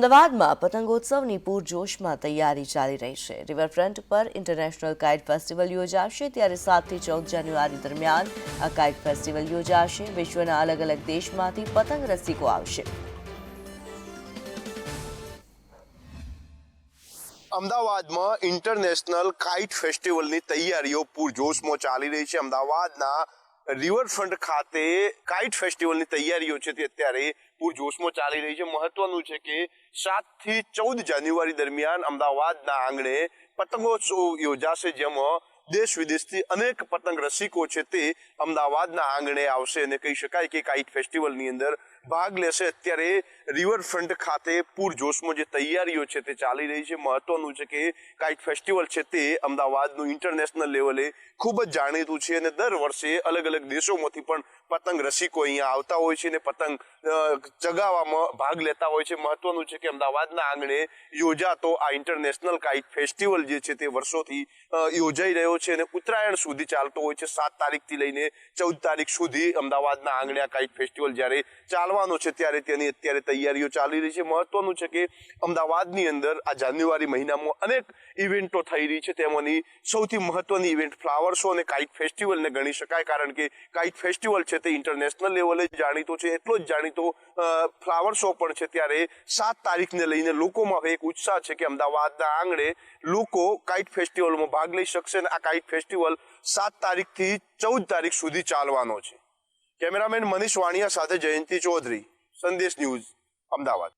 અમદાવાદમાં પતંગોત્સવની પૂરજોશમાં તૈયારી ચાલી રહી છે। રિવરફ્રન્ટ પર ઇન્ટરનેશનલ કાઇટ ફેસ્ટિવલ યોજાશે, ત્યારે 7 થી 14 જાન્યુઆરી દરમિયાન આ કાઇટ ફેસ્ટિવલ યોજાશે। વિશ્વના અલગ અલગ દેશમાંથી પતંગ રસિકો આવશે। અમદાવાદમાં ઇન્ટરનેશનલ કાઇટ ફેસ્ટિવલની તૈયારીઓ પૂરજોશમાં ચાલી રહી છે। અમદાવાદના રિવરફ્રન્ટ ખાતે કાઇટ ફેસ્ટિવલની તૈયારીઓ છે તે અત્યારે પૂરજોશમાં ચાલી રહી છે। મહત્વનું છે કે 7 થી 14 જાન્યુઆરી દરમિયાન અમદાવાદના આંગણે પતંગોત્સવ યોજાશે, જેમાં દેશ વિદેશથી અનેક પતંગ રસિકો છે તે અમદાવાદના આંગણે આવશે અને કહી શકાય કે કાઇટ ફેસ્ટિવલની અંદર ભાગ લેશે। અત્યારે રિવરફ્રન્ટ ખાતે પૂરજોશમાં જે તૈયારીઓ છે તે ચાલી રહી છે। મહત્વનું છે કે કાઇટ ફેસ્ટિવલ છે તે અમદાવાદનું ઇન્ટરનેશનલ લેવલે ખૂબ જ જાણીતું છે અને દર વર્ષે અલગ અલગ દેશોમાંથી પણ પતંગ રસિકો અહીંયા આવતા હોય છે અને પતંગ ચગાવવામાં ભાગ લેતા હોય છે। મહત્વનું છે કે અમદાવાદના આંગણે યોજાતો આ ઇન્ટરનેશનલ કાઇટ ફેસ્ટિવલ જે છે તે વર્ષોથી યોજાઈ રહ્યો છે અને ઉત્તરાયણ સુધી ચાલતો હોય છે। 7 તારીખથી લઈને 14 તારીખ સુધી અમદાવાદના આંગણે આ કાઇટ ફેસ્ટિવલ જ્યારે ચાલવાનો છે ત્યારે તેની અત્યારે તૈયારીઓ ચાલી રહી છે। મહત્વનું છે કે અમદાવાદની અંદર આ જાન્યુઆરી મહિનામાં અનેક ઇવેન્ટો થઈ રહી છે, તેમાંની સૌથી મહત્વની ઇવેન્ટ ફ્લાવર શો અને કાઇટ ફેસ્ટિવલને ગણી શકાય, કારણ કે કાઇટ ફેસ્ટિવલ છે તે ઇન્ટરનેશનલ લેવલે જાણીતો છે। એટલો જ જાણીતો ફ્લાવર શો પણ છે, ત્યારે 7 તારીખને લઈને લોકોમાં એક ઉત્સાહ છે કે અમદાવાદના આંગણે લોકો કાઇટ ફેસ્ટિવલમાં ભાગ લઈ શકશે અને આ કાઇટ ફેસ્ટિવલ 7 તારીખથી 14 તારીખ સુધી ચાલવાનો છે। કેમેરામેન મનીષ વાણિયા સાથે જયંતિ ચૌધરી, સંદેશ ન્યૂઝ, અમદાવાદ।